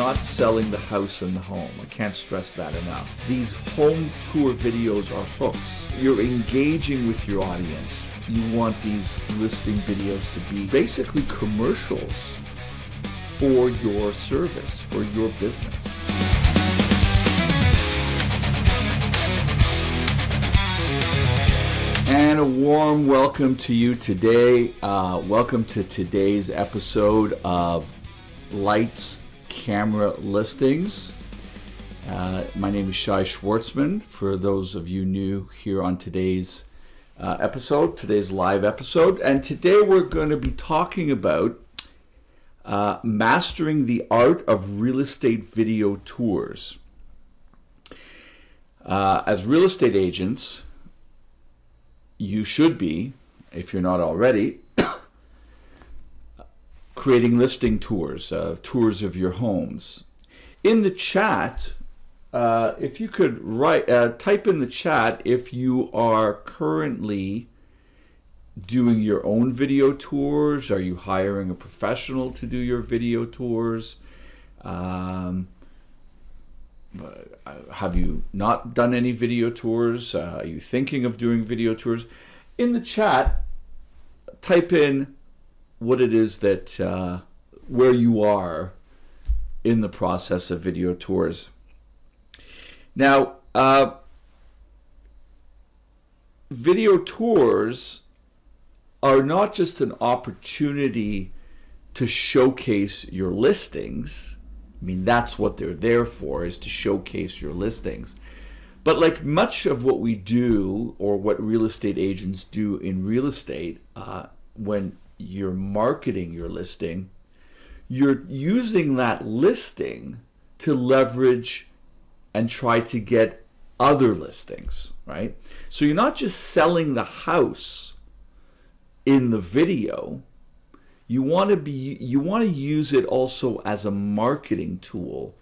not selling the house and the home. I can't stress that enough. These home tour videos are hooks. You're engaging with your audience. You want these listing videos to be basically commercials for your service, for your business. And a warm welcome to you today. Welcome to today's episode of Lights, Camera, Listings. My name is Shai Schwartzman. For those of you new here on today's episode, today's live episode. And today we're going to be talking about mastering the art of real estate video tours. As real estate agents, you should be, if you're not already, creating listing tours, tours of your homes. In the chat, if you could type in the chat if you are currently doing your own video tours. Are you hiring a professional to do your video tours? Have you not done any video tours? Are you thinking of doing video tours? In the chat, type in what it is that where you are in the process of video tours. Now, video tours are not just an opportunity to showcase your listings. I mean, that's what they're there for, is to showcase your listings. But like much of what we do, or what real estate agents do in real estate, when you're marketing your listing, you're using that listing to leverage and try to get other listings, right? So you're not just selling the house in the video. You want to use it also as a marketing tool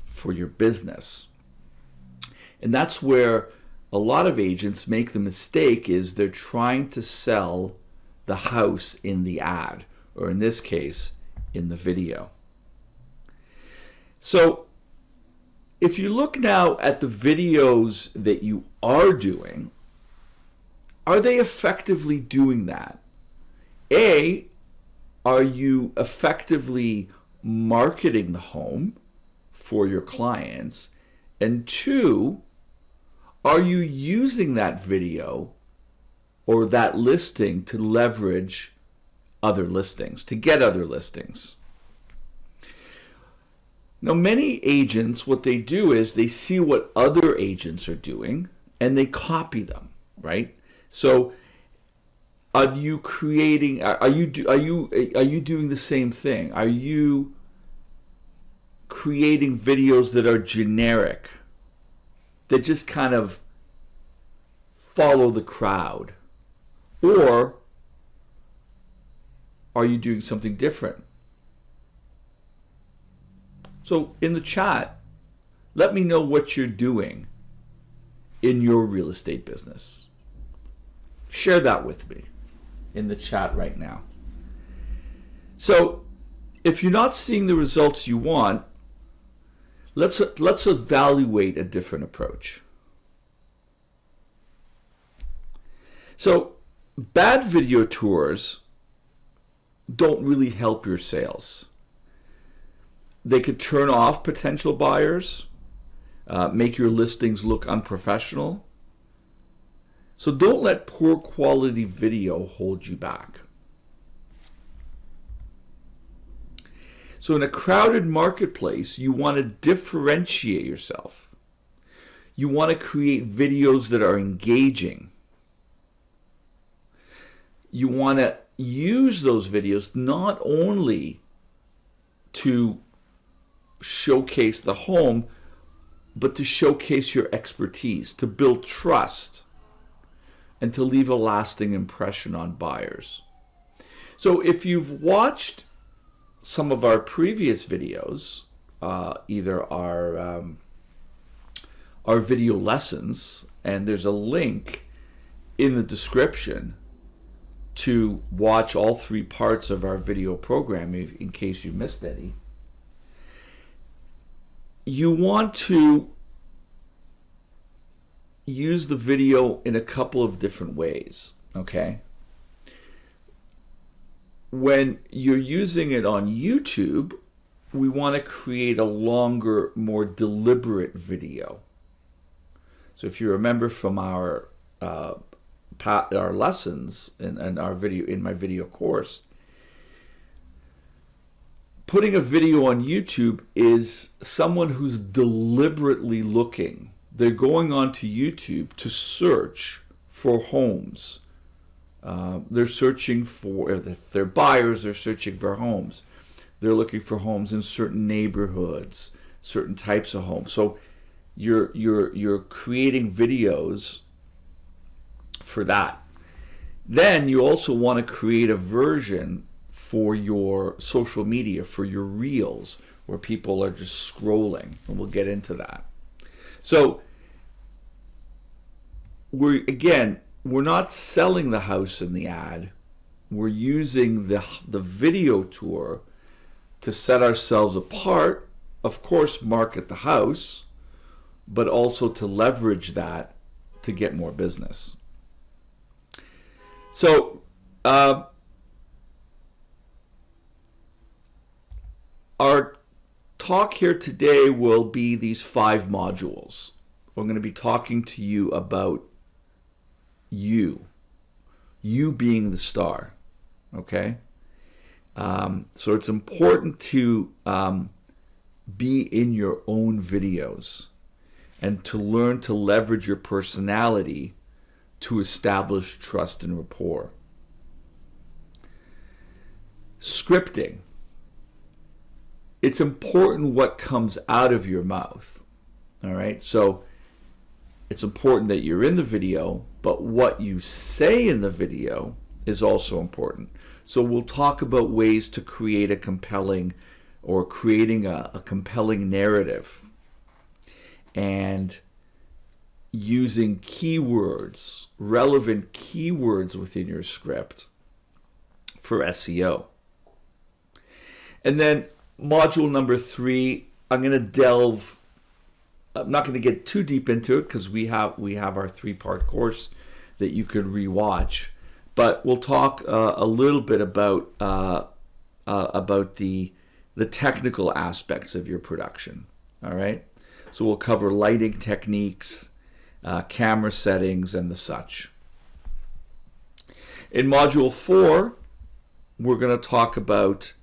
for your business. And that's where a lot of agents make the mistake, is they're trying to sell the house in the ad, or in this case, in the video. So if you look now at the videos that you are doing, are they effectively doing that? Are you effectively marketing the home for your clients? And two, are you using that video or that listing to leverage other listings, to get other listings? Now, many agents, what they do is they see what other agents are doing and they copy them, right? So are you creating, are you doing the same thing? Are you creating videos that are generic, that just kind of follow the crowd? Or are you doing something different? So in the chat, let me know what you're doing in your real estate business. Share that with me in the chat right now. So if you're not seeing the results you want, let's evaluate a different approach. So bad video tours don't really help your sales. They could turn off potential buyers, make your listings look unprofessional. So don't let poor quality video hold you back. So in a crowded marketplace, you want to differentiate yourself. You want to create videos that are engaging. You want to use those videos not only to showcase the home, but to showcase your expertise, to build trust, and to leave a lasting impression on buyers. So if you've watched some of our previous videos, either our video lessons, and there's a link in the description to watch all 3 parts of our video program in case you missed any. you want to use the video in a couple of different ways, okay? When you're using it on YouTube, we want to create a longer, more deliberate video. So if you remember from our lessons and our video in my video course, putting a video on YouTube is someone who's deliberately looking. They're going onto YouTube to search for homes. They're searching for, if they're buyers, they're searching for homes. They're looking for homes in certain neighborhoods, certain types of homes. So you're creating videos for that. Then you also want to create a version for your social media, for your reels, where people are just scrolling, and we'll get into that. So we're not selling the house in the ad. We're using the video tour to set ourselves apart, of course, market the house, but also to leverage that to get more business. So our talk here today will be these 5 modules. We're going to be talking to you about you being the star, okay? So it's important to be in your own videos and to learn to leverage your personality to establish trust and rapport. Scripting. It's important what comes out of your mouth, all right? So it's important that you're in the video, but what you say in the video is also important. So we'll talk about ways to create a compelling or creating a compelling narrative and using keywords, relevant keywords within your script for SEO. And then module number 3, I'm not going to get too deep into it because we have our 3-part course that you can rewatch, but we'll talk a little bit about the technical aspects of your production. All right, so we'll cover lighting techniques, camera settings, and the such. In module 4, we're going to talk about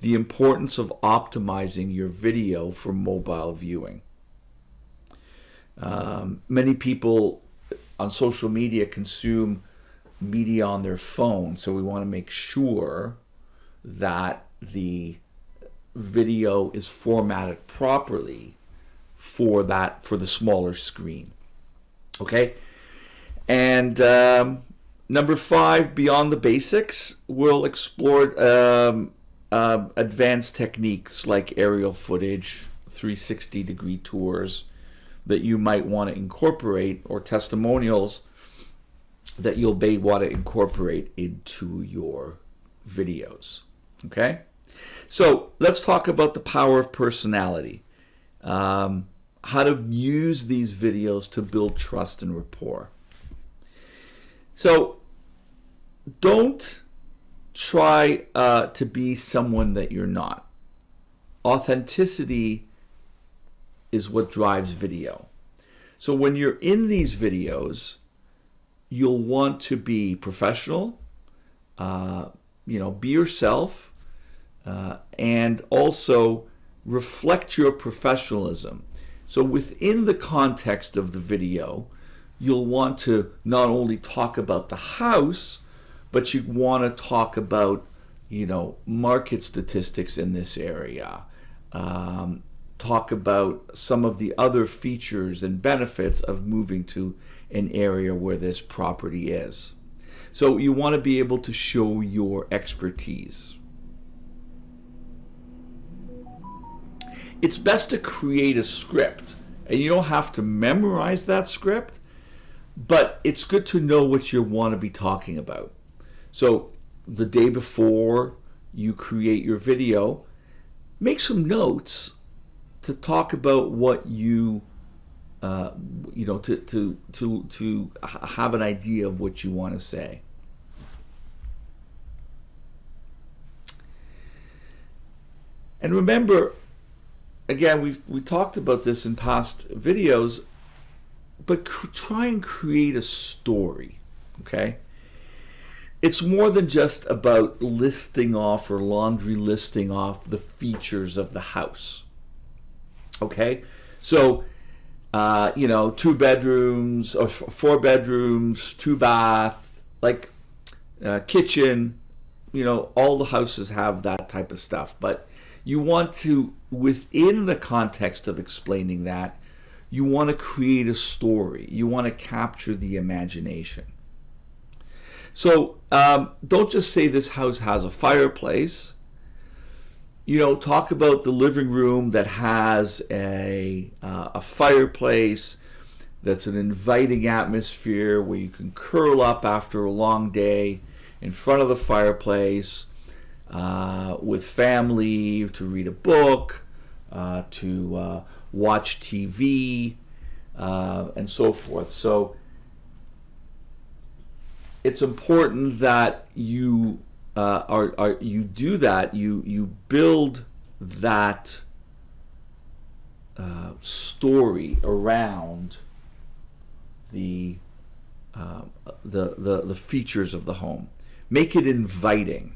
the importance of optimizing your video for mobile viewing. Many people on social media consume media on their phone, so we want to make sure that the video is formatted properly for the smaller screen. Okay, and number 5, beyond the basics, we'll explore advanced techniques like aerial footage, 360-degree tours that you might want to incorporate, or testimonials that you'll want to incorporate into your videos. Okay? So let's talk about the power of personality. How to use these videos to build trust and rapport. So don't try to be someone that you're not. Authenticity is what drives video. So when you're in these videos, you'll want to be professional, be yourself, and also reflect your professionalism. So within the context of the video, you'll want to not only talk about the house, but you want to talk about, market statistics in this area. Talk about some of the other features and benefits of moving to an area where this property is. So you want to be able to show your expertise. It's best to create a script, and you don't have to memorize that script, but it's good to know what you want to be talking about. So the day before you create your video, make some notes to talk about what you to have an idea of what you want to say. And remember, again, we talked about this in past videos, but try and create a story, okay? It's more than just about listing off or laundry listing off the features of the house, okay? So, 2 bedrooms or 4 bedrooms, 2 bath, like kitchen, all the houses have that type of stuff. But you want to, within the context of explaining that, you want to create a story. You want to capture the imagination. So don't just say this house has a fireplace. Talk about the living room that has a fireplace, that's an inviting atmosphere where you can curl up after a long day in front of the fireplace with family, to read a book, to watch TV, and so forth. So it's important that you you do that. You build that story around the features of the home. Make it inviting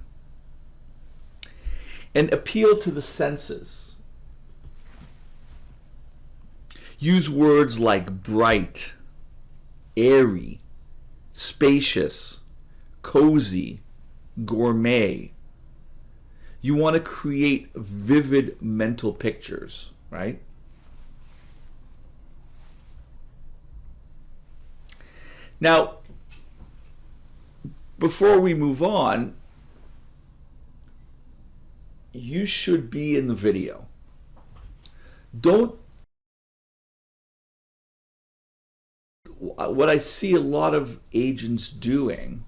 and appeal to the senses. Use words like bright, airy, spacious, cozy, gourmet. You want to create vivid mental pictures, right? Now, before we move on, you should be in the video. What I see a lot of agents doing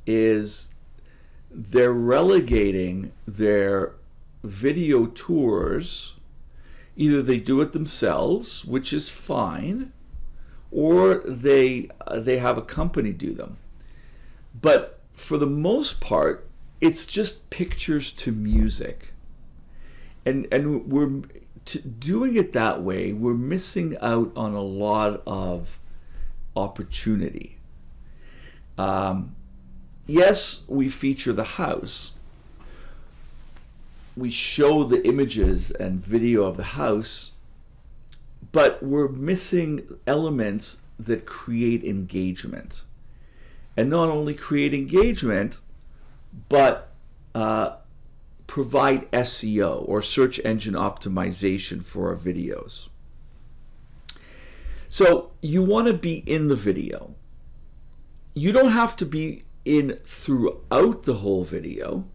is they're relegating their video tours. Either they do it themselves, which is fine, or they have a company do them. But for the most part, it's just pictures to music. And we're doing it that way, we're missing out on a lot of opportunity. Yes, we feature the house. We show the images and video of the house, but we're missing elements that create engagement. And not only create engagement, but provide SEO or search engine optimization for our videos. So you want to be in the video. You don't have to be in throughout the whole video.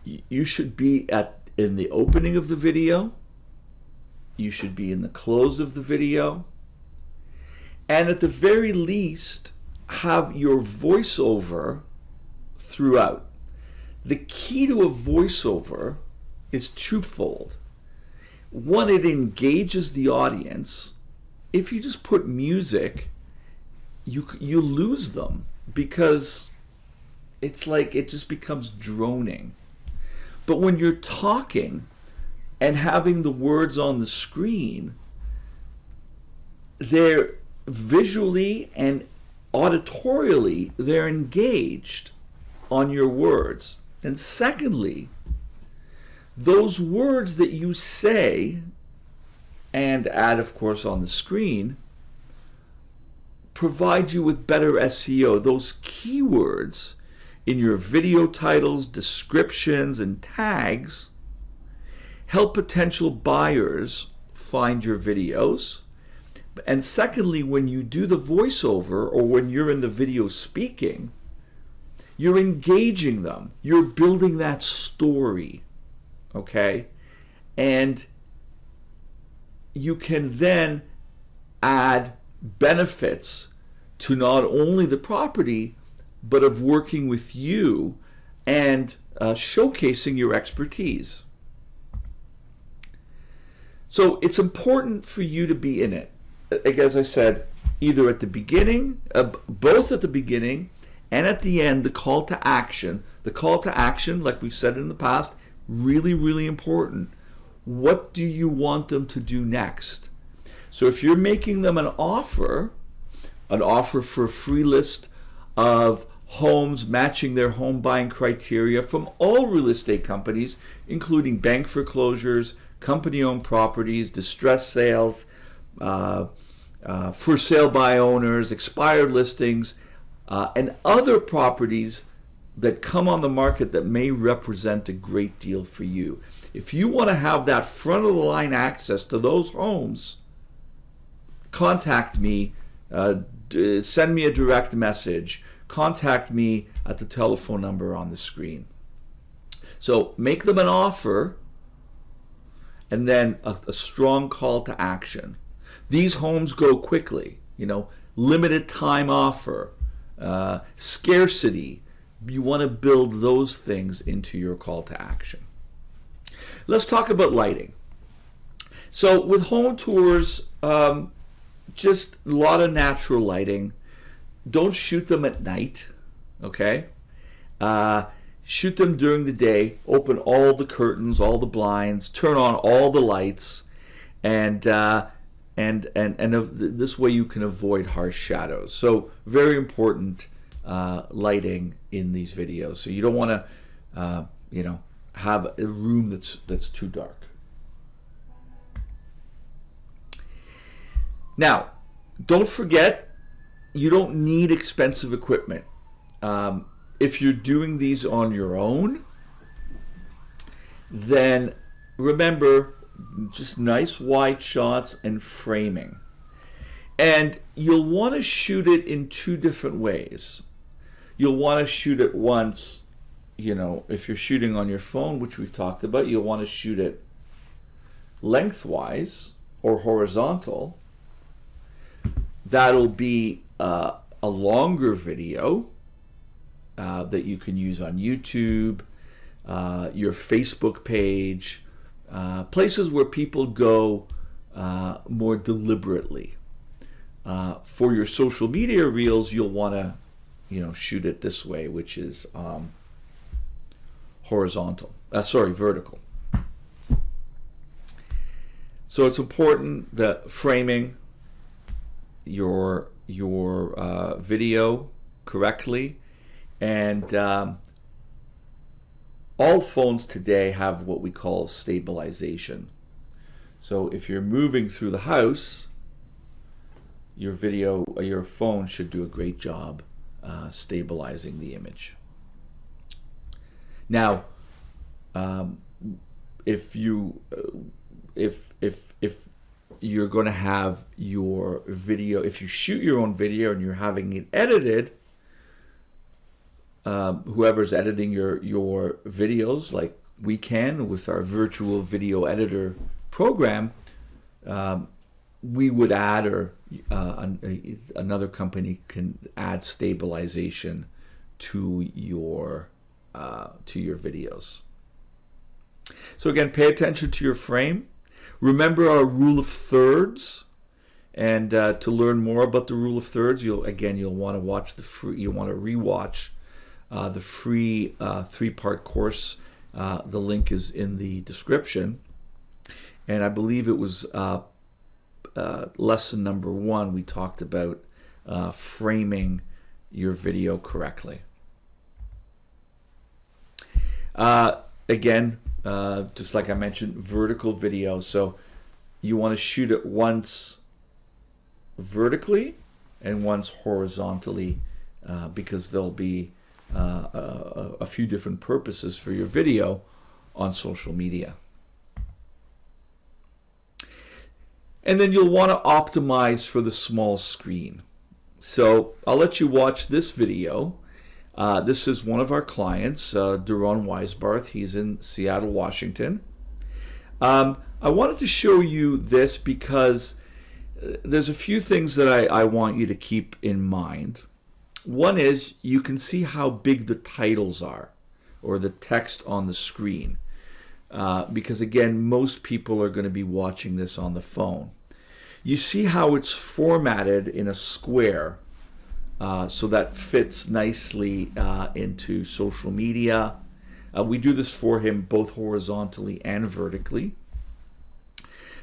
You should be in the opening of the video. You should be in the close of the video. And at the very least, have your voiceover throughout. The key to a voiceover is twofold. One, it engages the audience. If you just put music, you lose them, because it's like it just becomes droning. But when you're talking and having the words on the screen, they're visually and auditorially, they're engaged on your words. And secondly, those words that you say and add, of course, on the screen, provide you with better SEO. Those keywords in your video titles, descriptions, and tags help potential buyers find your videos. And secondly, when you do the voiceover or when you're in the video speaking, you're engaging them. You're building that story, okay? And you can then add benefits to not only the property, but of working with you and showcasing your expertise. So it's important for you to be in it. As I said, either at the beginning, both at the beginning and at the end, the call to action. The call to action, like we've said in the past, really, really important. What do you want them to do next? So if you're making them an offer for a free list of homes matching their home buying criteria from all real estate companies, including bank foreclosures, company-owned properties, distressed sales, for sale by owners, expired listings, and other properties that come on the market that may represent a great deal for you. If you want to have that front of the line access to those homes, contact me, send me a direct message, contact me at the telephone number on the screen. So make them an offer and then a strong call to action. These homes go quickly, limited time offer, scarcity. You want to build those things into your call to action. Let's talk about lighting. So with home tours, just a lot of natural lighting. Don't shoot them at night, okay? Shoot them during the day. Open all the curtains, all the blinds, turn on all the lights, and this way you can avoid harsh shadows. So very important lighting in these videos. So you don't want to, have a room that's too dark. Now, don't forget, you don't need expensive equipment. If you're doing these on your own, then remember, just nice wide shots and framing. And you'll want to shoot it in two different ways. You'll want to shoot it once, if you're shooting on your phone, which we've talked about, you'll want to shoot it lengthwise or horizontal. That'll be a longer video that you can use on YouTube, your Facebook page, places where people go more deliberately. For your social media reels, you'll want to, shoot it this way, which is vertical. So it's important that framing your video correctly, and all phones today have what we call stabilization. So if you're moving through the house, your phone should do a great job stabilizing the image. Now, if you're going to have your video, if you shoot your own video and you're having it edited, whoever's editing your videos, like we can with our virtual video editor program, we would add, or another company can add stabilization to your videos. So again, pay attention to your frame. Remember our rule of thirds, and to learn more about the rule of thirds, you'll want to watch rewatch the free 3-part course. The link is in the description, and I believe it was lesson number 1. We talked about framing your video correctly. Again, just like I mentioned, vertical video. So you want to shoot it once vertically and once horizontally, because there'll be a few different purposes for your video on social media. And then you'll want to optimize for the small screen. So I'll let you watch this video. This is one of our clients, Duron Weisbarth. He's in Seattle, Washington. I wanted to show you this because there's a few things that I want you to keep in mind. One is you can see how big the titles are, or the text on the screen. because again, most people are going to be watching this on the phone. You see how it's formatted in a square, so that fits nicely into social media. We do this for him both horizontally and vertically.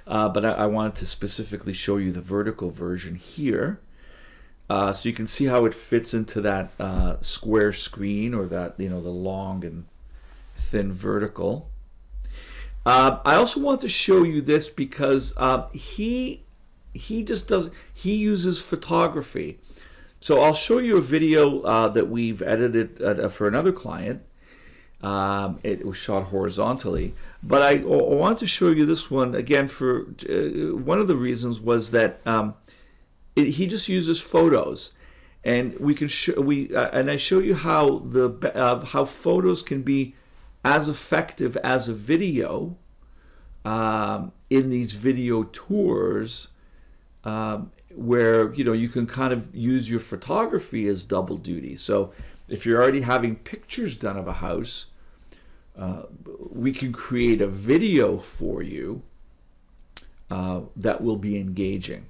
But I wanted to specifically show you the vertical version here. So you can see how it fits into that square screen, or that, the long and thin vertical. I also want to show you this because he uses photography. So I'll show you a video that we've edited for another client. It was shot horizontally, but I want to show you this one again for one of the reasons was that he just uses photos, and we can and I show you how how photos can be as effective as a video in these video tours, where you can kind of use your photography as double duty. So if you're already having pictures done of a house, we can create a video for you that will be engaging.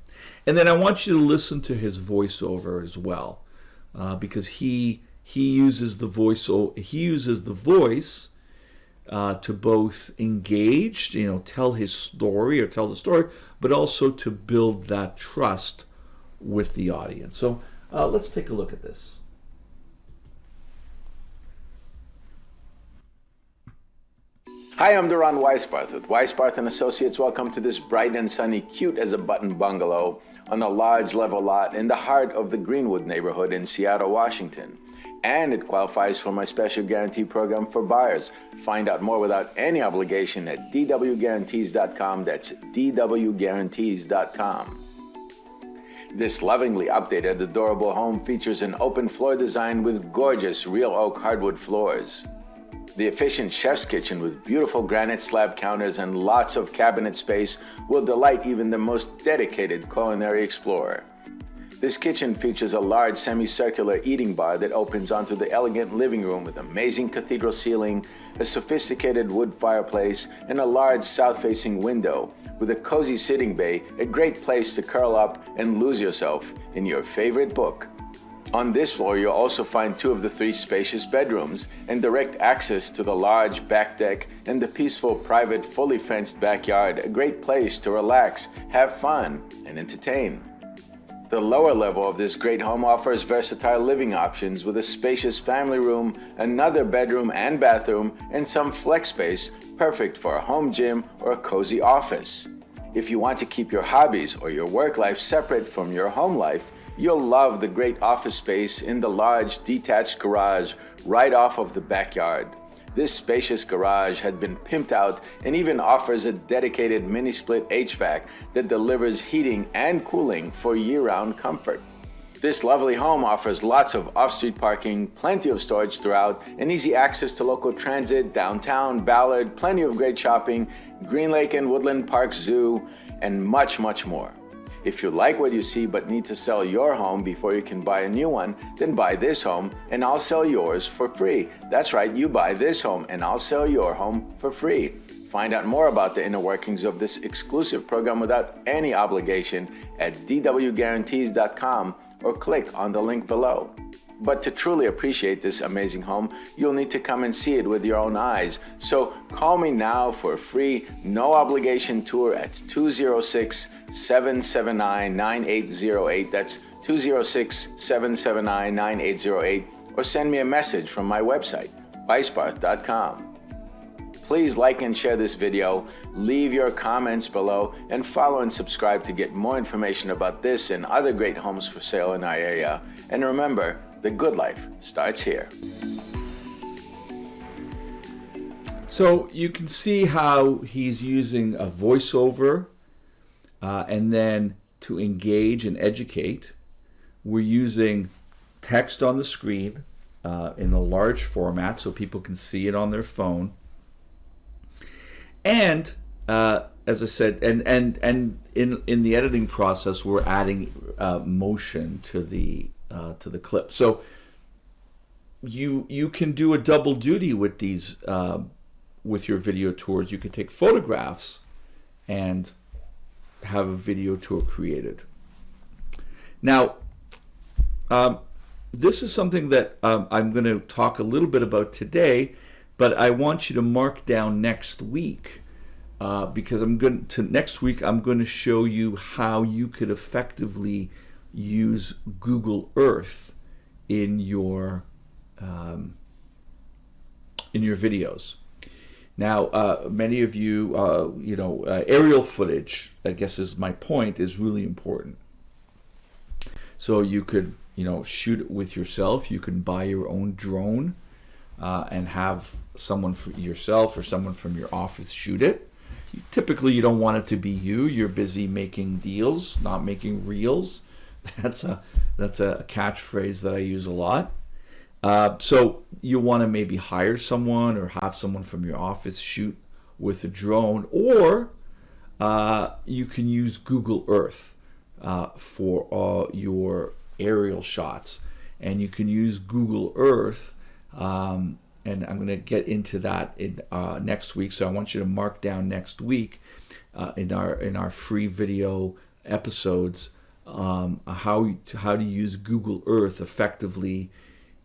And then I want you to listen to his voiceover as well, because he uses the voice to both engage, tell his story or tell the story, but also to build that trust with the audience. So let's take a look at this. Hi, I'm Duran Weisbarth with Weisbarth & Associates. Welcome to this bright and sunny, cute as a button bungalow on a large level lot in the heart of the Greenwood neighborhood in Seattle, Washington. And it qualifies for my special guarantee program for buyers. Find out more without any obligation at dwguarantees.com. That's dwguarantees.com. This lovingly updated, adorable home features an open floor design with gorgeous real oak hardwood floors. The efficient chef's kitchen with beautiful granite slab counters and lots of cabinet space will delight even the most dedicated culinary explorer. This kitchen features a large semicircular eating bar that opens onto the elegant living room with amazing cathedral ceiling, a sophisticated wood fireplace, and a large south-facing window. With a cozy sitting bay, a great place to curl up and lose yourself in your favorite book. On this floor, you'll also find 2 of the 3 spacious bedrooms and direct access to the large back deck and the peaceful, private, fully fenced backyard, a great place to relax, have fun, and entertain. The lower level of this great home offers versatile living options with a spacious family room, another bedroom and bathroom, and some flex space, perfect for a home gym or a cozy office. If you want to keep your hobbies or your work life separate from your home life, you'll love the great office space in the large detached garage right off of the backyard. This spacious garage had been pimped out and even offers a dedicated mini-split HVAC that delivers heating and cooling for year-round comfort. This lovely home offers lots of off-street parking, plenty of storage throughout, and easy access to local transit, downtown, Ballard, plenty of great shopping, Green Lake and Woodland Park Zoo, and much, much more. If you like what you see but need to sell your home before you can buy a new one, then buy this home and I'll sell yours for free. That's right, you buy this home and I'll sell your home for free. Find out more about the inner workings of this exclusive program without any obligation at dwguarantees.com or click on the link below. But to truly appreciate this amazing home, you'll need to come and see it with your own eyes. So call me now for a free, no obligation tour at 206-779-9808. That's 206-779-9808. Or send me a message from my website, weisbarth.com. Please like and share this video, leave your comments below, and follow and subscribe to get more information about this and other great homes for sale in our area. And remember, the good life starts here. So you can see how he's using a voiceover, and then to engage and educate, we're using text on the screen in a large format so people can see it on their phone. And as I said, and in the editing process, we're adding motion to the clip. So you can do a double duty with these with your video tours, you can take photographs and have a video tour created. Now, this is something that I'm going to talk a little bit about today, but I want you to mark down next week, because next week I'm going to show you how you could effectively use Google Earth in your videos. Now, many of you, aerial footage, I guess is my point, is really important. So you could, shoot it with yourself. You can buy your own drone and have someone yourself or someone from your office shoot it. Typically, you don't want it to be you. You're busy making deals, not making reels. That's a catchphrase that I use a lot. So you want to maybe hire someone or have someone from your office shoot with a drone, or you can use Google Earth for all your aerial shots. And you can use Google Earth, and I'm going to get into that in next week. So I want you to mark down next week in our free video episodes how to use Google Earth effectively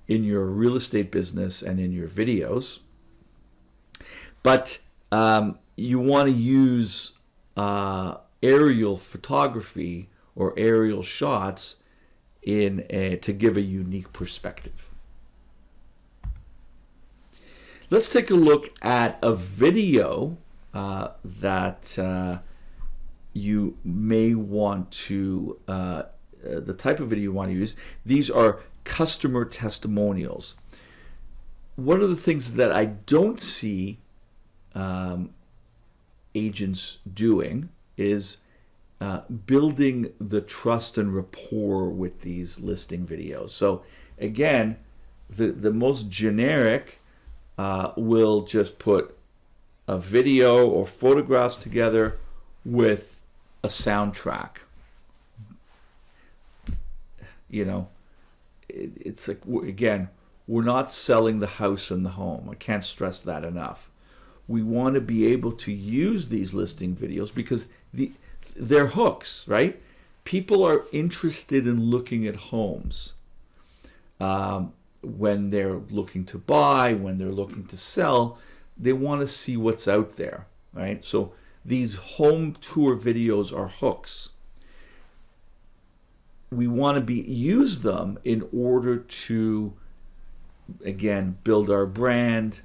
in your real estate business and in your videos. But you want to use aerial photography or aerial shots to give a unique perspective. Let's take a look at a video that you may want to, the type of video you want to use. These are customer testimonials. One of the things that I don't see agents doing is building the trust and rapport with these listing videos. So again, the most generic will just put a video or photographs together with a soundtrack. It's like, again, we're not selling the house and the home. I can't stress that enough. We want to be able to use these listing videos because they're hooks, right? People are interested in looking at homes when they're looking to buy, when they're looking to sell. They want to see what's out there, right? So these home tour videos are hooks. We want to use them in order to, again, build our brand,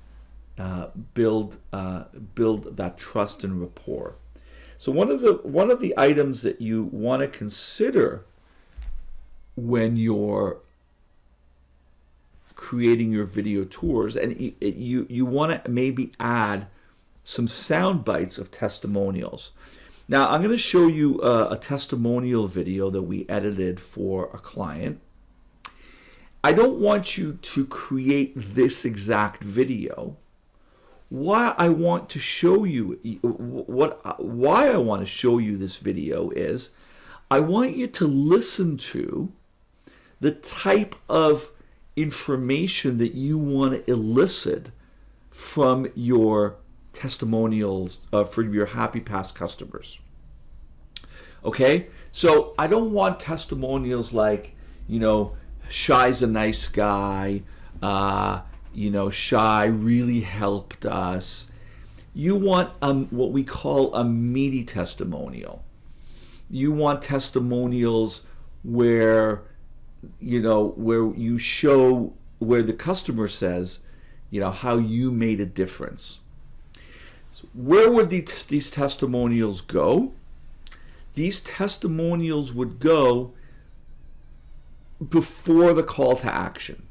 build that trust and rapport. So one of the items that you want to consider when you're creating your video tours, and you want to maybe add some sound bites of testimonials. Now, I'm going to show you a testimonial video that we edited for a client. I don't want you to create this exact video. Why I want to show you this video is I want you to listen to the type of information that you want to elicit from your testimonials for your happy past customers. Okay, so I don't want testimonials like, Shy's a nice guy, Shy really helped us. You want what we call a meaty testimonial. You want testimonials where you show, where the customer says, how you made a difference. So where would these testimonials go? These testimonials would go before the call to action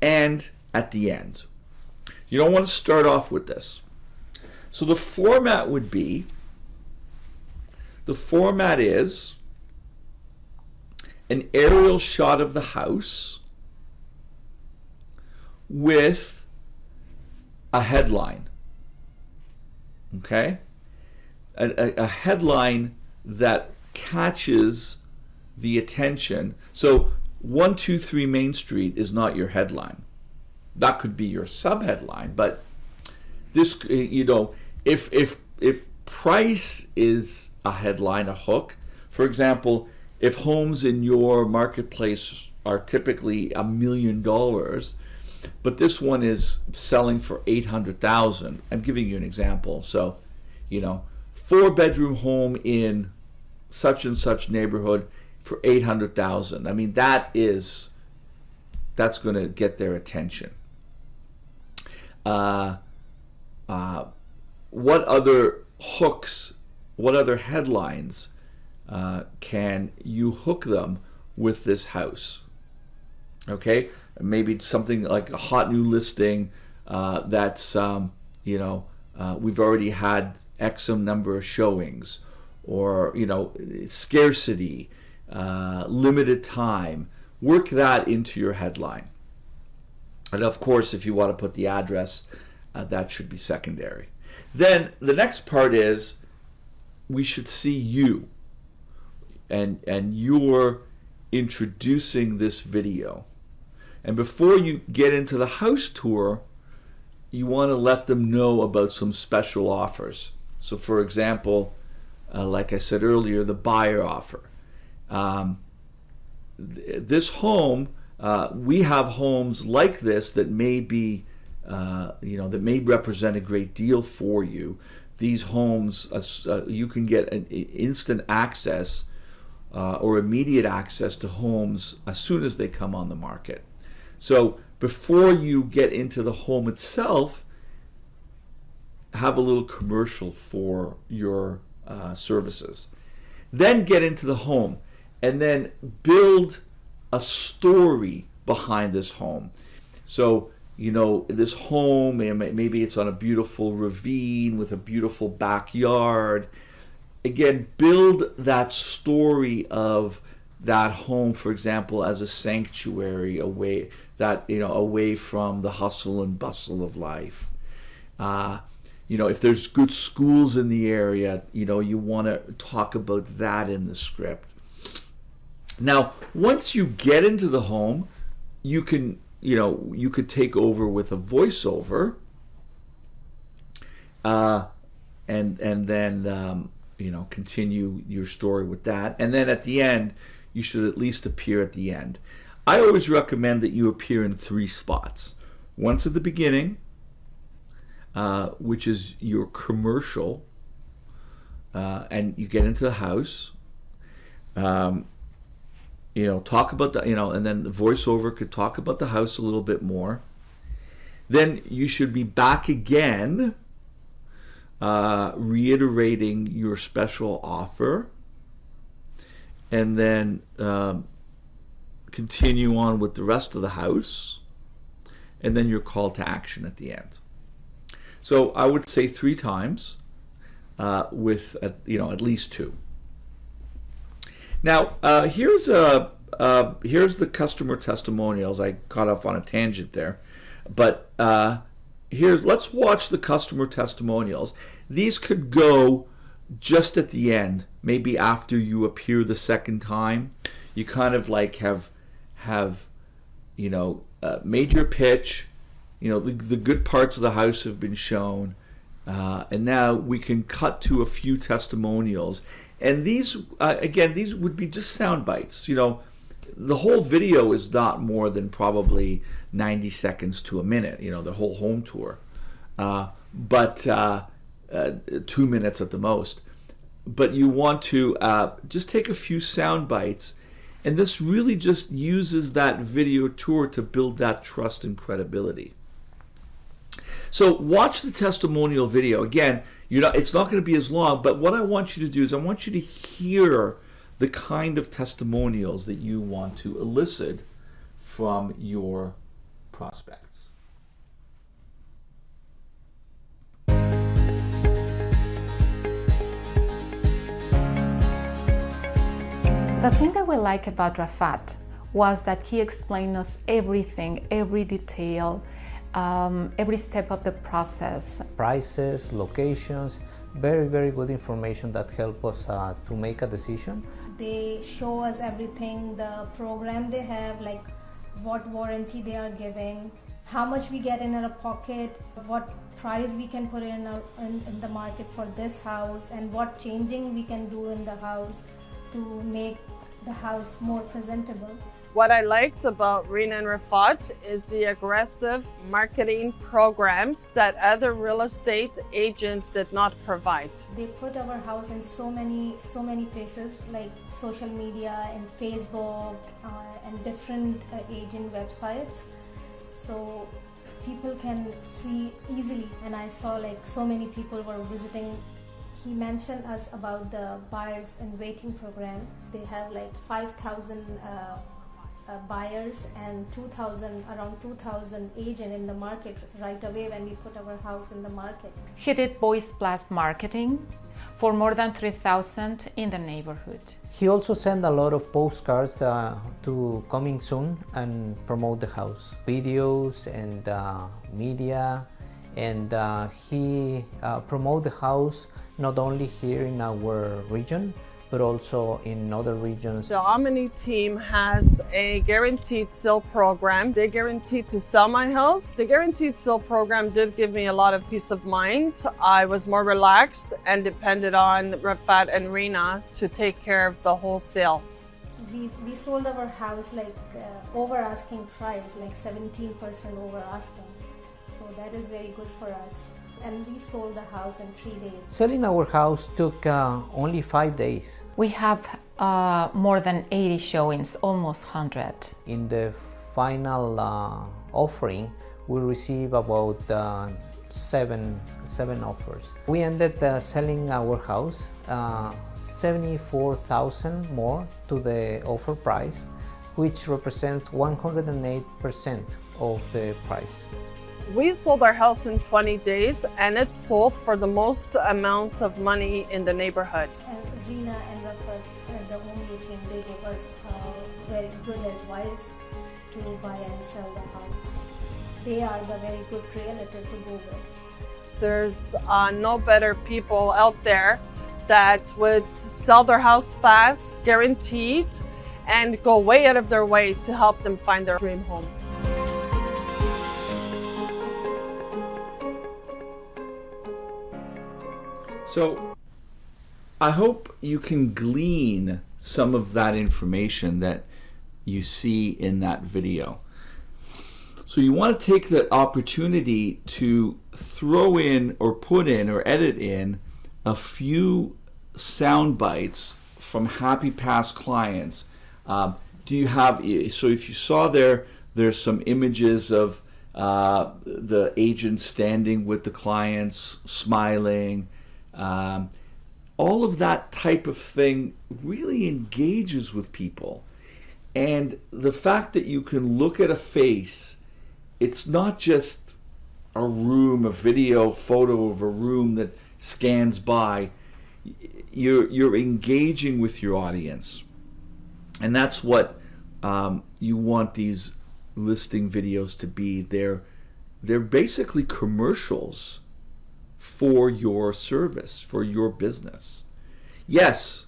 and at the end. You don't want to start off with this. So the format is an aerial shot of the house with a headline. Okay? A headline that catches the attention. So 123 Main Street is not your headline. That could be your subheadline, but this, if price is a headline, a hook, for example, if homes in your marketplace are typically $1 million, but this one is selling for $800,000. I'm giving you an example. So, 4-bedroom home in such and such neighborhood for $800,000. I mean, that's going to get their attention. What other hooks, what other headlines can you hook them with this house? Okay, maybe something like a hot new listing that's we've already had X number of showings, or scarcity, limited time. Work that into your headline, and of course, if you want to put the address, that should be secondary. Then the next part is we should see you, and you're introducing this video. And before you get into the house tour, you want to let them know about some special offers. So for example, like I said earlier, the buyer offer. This home, we have homes like this that may be, that may represent a great deal for you. These homes, you can get an instant access or immediate access to homes as soon as they come on the market. So before you get into the home itself, have a little commercial for your services. Then get into the home, and then build a story behind this home. So, this home, maybe it's on a beautiful ravine with a beautiful backyard. Again, build that story of that home, for example, as a sanctuary away from the hustle and bustle of life. If there's good schools in the area, you want to talk about that in the script. Now, once you get into the home, you could take over with a voiceover, and then continue your story with that. And then at the end, you should at least appear at the end. I always recommend that you appear in 3 spots. Once at the beginning, which is your commercial, and you get into the house. Talk about the, and then the voiceover could talk about the house a little bit more. Then you should be back again, reiterating your special offer, and then continue on with the rest of the house, and then your call to action at the end. So I would say 3 times, with at least 2. Now here's the customer testimonials. I got off on a tangent there, but let's watch the customer testimonials. These could go just at the end, maybe after you appear the second time. You kind of like have made your pitch. The good parts of the house have been shown, and now we can cut to a few testimonials. And these these would be just sound bites. The whole video is not more than probably 90 seconds to a minute, the whole home tour, but 2 minutes at the most. But you want to just take a few sound bites, and this really just uses that video tour to build that trust and credibility. So watch the testimonial video. Again, it's not going to be as long, but what I want you to do is I want you to hear the kind of testimonials that you want to elicit from your prospects. The thing that we like about Rafat was that he explained us everything, every detail, every step of the process. Prices, locations, very, very good information that help us to make a decision. They show us everything, the program they have, like what warranty they are giving, how much we get in our pocket, what price we can put in the market for this house, and what changing we can do in the house to make the house more presentable. What I liked about Rina and Rafat is the aggressive marketing programs that other real estate agents did not provide. They put our house in so many places like social media and Facebook and different agent websites, so people can see easily, and I saw like so many people were visiting. He mentioned us about the buyers and waiting program. They have like 5,000 buyers and around 2,000 agents in the market right away when we put our house in the market. He did Voice Plus marketing for more than 3,000 in the neighborhood. He also sent a lot of postcards to Coming Soon and promote the house. Videos and media, and he promote the house not only here in our region, but also in other regions. The Omni team has a guaranteed sale program. They guaranteed to sell my house. The guaranteed sale program did give me a lot of peace of mind. I was more relaxed and depended on Rafat and Rina to take care of the whole sale. We sold our house like over asking price, like 17% over asking. So that is very good for us. And we sold the house in 3 days. Selling our house took only 5 days. We have more than 80 showings, almost 100. In the final offering, we received about seven offers. We ended selling our house 74,000 more to the offer price, which represents 108% of the price. We sold our house in 20 days, and it sold for the most amount of money in the neighborhood. And Rina and Rafat, the only team, they gave us very good advice to buy and sell the house. They are the very good realtor to go with. There's no better people out there that would sell their house fast, guaranteed, and go way out of their way to help them find their dream home. So I hope you can glean some of that information that you see in that video. So you want to take the opportunity to throw in or put in or edit in a few sound bites from happy past clients. Do you have, so if you saw there's some images of the agent standing with the clients, smiling. All of that type of thing really engages with people. And the fact that you can look at a face, it's not just a room, a video photo of a room that scans by. You're engaging with your audience. And that's what you want these listing videos to be. They're basically commercials for your service, for your business. Yes,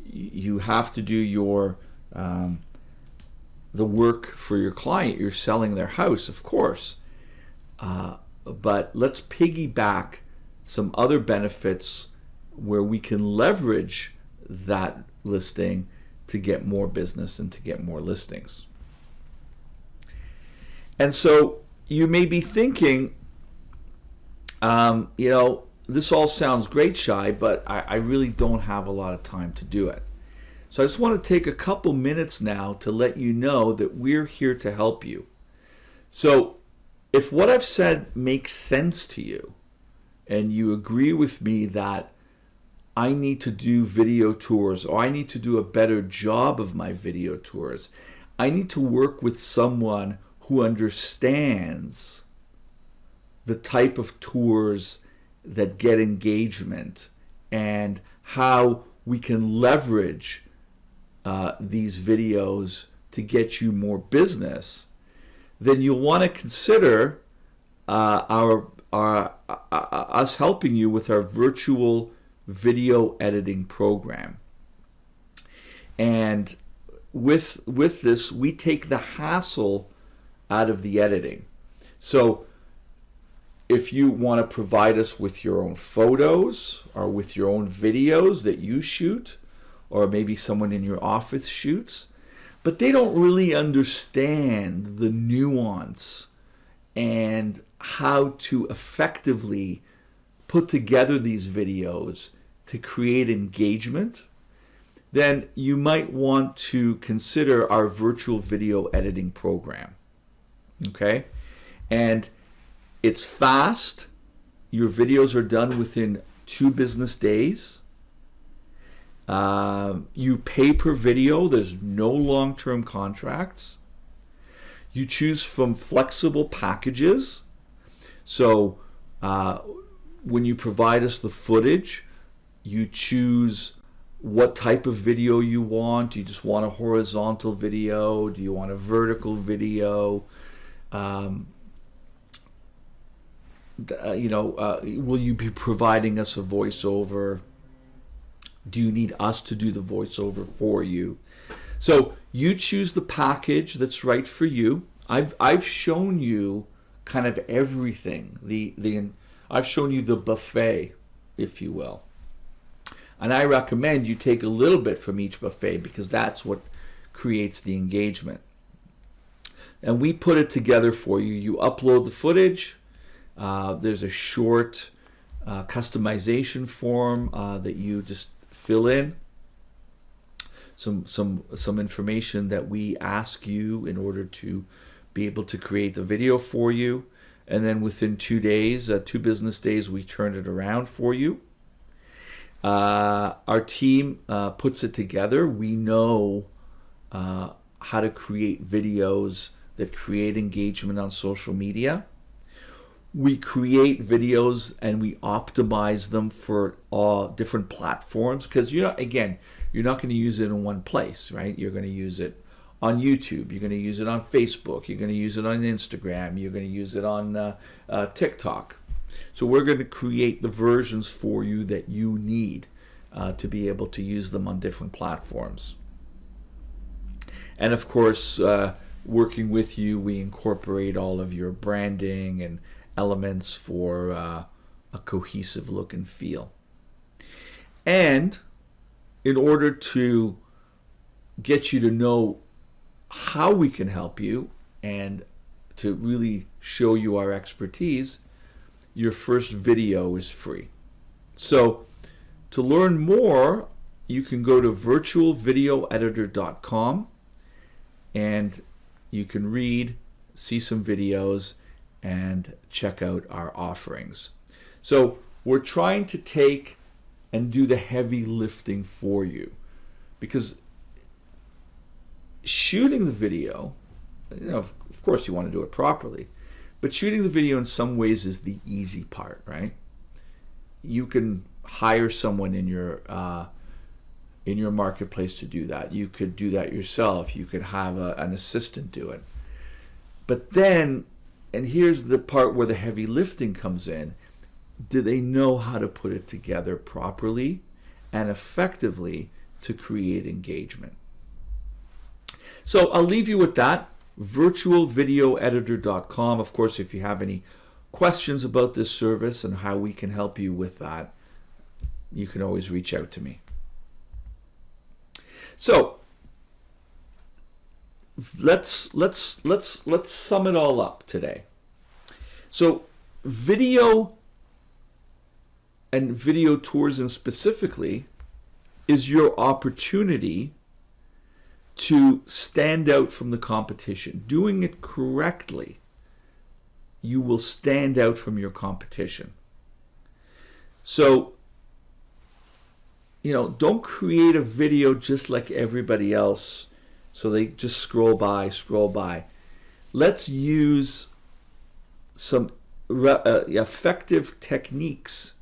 you have to do your the work for your client. You're selling their house, of course, but let's piggyback some other benefits where we can leverage that listing to get more business and to get more listings. And so you may be thinking, this all sounds great, Shai, but I really don't have a lot of time to do it. So I just want to take a couple minutes now to let you know that we're here to help you. So if what I've said makes sense to you, and you agree with me that I need to do video tours, or I need to do a better job of my video tours, I need to work with someone who understands the type of tours that get engagement and how we can leverage these videos to get you more business, then you'll want to consider us helping you with our virtual video editing program. And with this, we take the hassle out of the editing. So if you want to provide us with your own photos or with your own videos that you shoot, or maybe someone in your office shoots, but they don't really understand the nuance and how to effectively put together these videos to create engagement, then you might want to consider our virtual video editing program. Okay? And it's fast. Your videos are done within 2 business days. You pay per video. There's no long-term contracts. You choose from flexible packages. So when you provide us the footage, you choose what type of video you want. Do you just want a horizontal video? Do you want a vertical video? Will you be providing us a voiceover? Do you need us to do the voiceover for you? So you choose the package that's right for you. I've shown you kind of everything. I've shown you the buffet, if you will. And I recommend you take a little bit from each buffet because that's what creates the engagement. And we put it together for you. You upload the footage. There's a short customization form that you just fill in. Some information that we ask you in order to be able to create the video for you. And then within 2 days, 2 business days, we turn it around for you. Our team puts it together. We know how to create videos that create engagement on social media. We create videos and we optimize them for all different platforms because you're not going to use it in one place, right? You're going to use it on YouTube. You're going to use it on Facebook. You're going to use it on Instagram. You're going to use it on TikTok. So we're going to create the versions for you that you need to be able to use them on different platforms. And of course, working with you, we incorporate all of your branding and elements for a cohesive look and feel. And in order to get you to know how we can help you and to really show you our expertise, your first video is free. So to learn more, you can go to virtualvideoeditor.com and you can read, see some videos, and check out our offerings. So we're trying to take and do the heavy lifting for you because shooting the video, of course you want to do it properly, but shooting the video in some ways is the easy part, right? You can hire someone in your marketplace to do that. You could do that yourself. You could have an assistant do it. But then, and here's the part where the heavy lifting comes in, do they know how to put it together properly and effectively to create engagement? So I'll leave you with that, virtualvideoeditor.com. Of course, if you have any questions about this service and how we can help you with that, you can always reach out to me. So let's sum it all up today. So video and video tours, and specifically, is your opportunity to stand out from the competition. Doing it correctly, you will stand out from your competition. So, don't create a video just like everybody else so they just scroll by. Let's use some effective techniques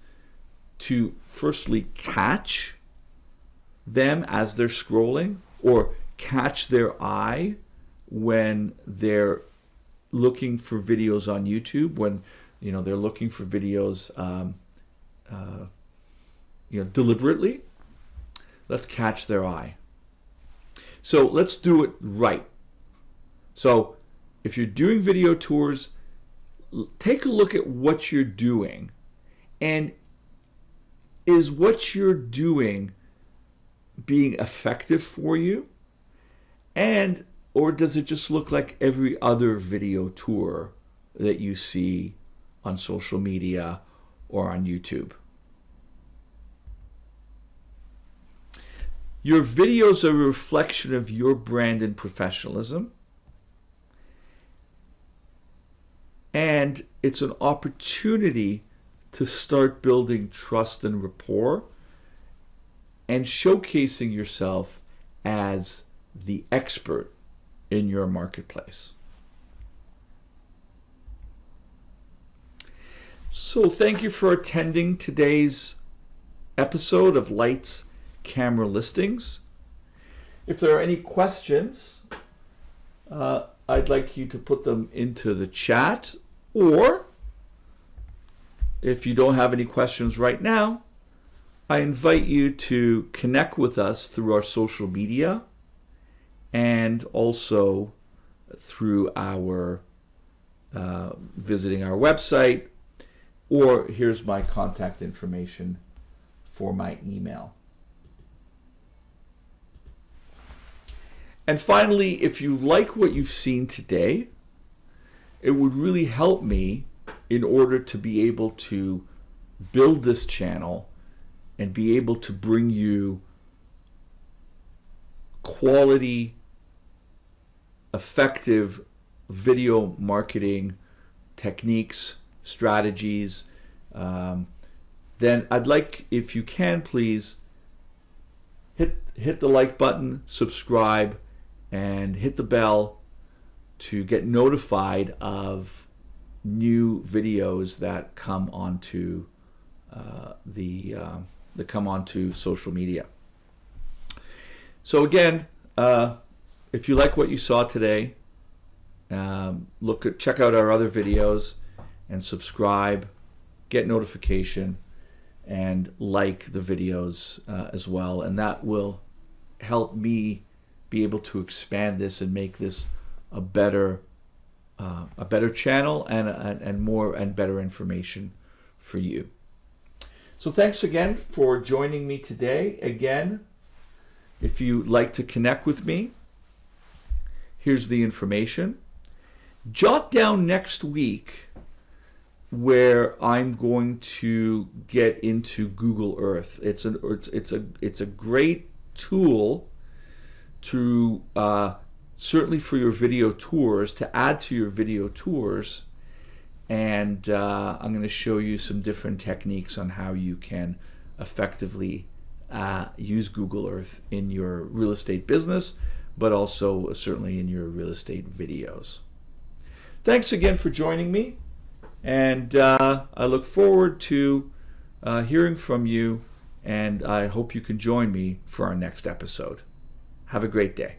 to firstly catch them as they're scrolling, or catch their eye when they're looking for videos on YouTube, when they're looking for videos deliberately. Let's catch their eye. So let's do it right. So if you're doing video tours, take a look at what you're doing, and is what you're doing being effective for you? And or does it just look like every other video tour that you see on social media or on YouTube? Your videos are a reflection of your brand and professionalism. And it's an opportunity to start building trust and rapport and showcasing yourself as the expert in your marketplace. So thank you for attending today's episode of Lights, Camera, Listings. If there are any questions, I'd like you to put them into the chat, or if you don't have any questions right now, I invite you to connect with us through our social media and also through our visiting our website, or here's my contact information for my email. And finally, if you like what you've seen today, it would really help me in order to be able to build this channel and be able to bring you quality, effective video marketing techniques, strategies. Then I'd like, if you can, please hit the like button, subscribe, and hit the bell to get notified of new videos that come onto come onto social media. So again, if you like what you saw today, check out our other videos and subscribe, get notification, and like the videos as well, and that will help me be able to expand this and make this a better channel and more and better information for you. So thanks again for joining me today. Again, if you'd like to connect with me, here's the information. Jot down next week where I'm going to get into Google Earth. It's a great tool to certainly for your video tours, to add to your video tours, and I'm going to show you some different techniques on how you can effectively use Google Earth in your real estate business, but also certainly in your real estate videos. Thanks again for joining me, and I look forward to hearing from you, and I hope you can join me for our next episode. Have a great day.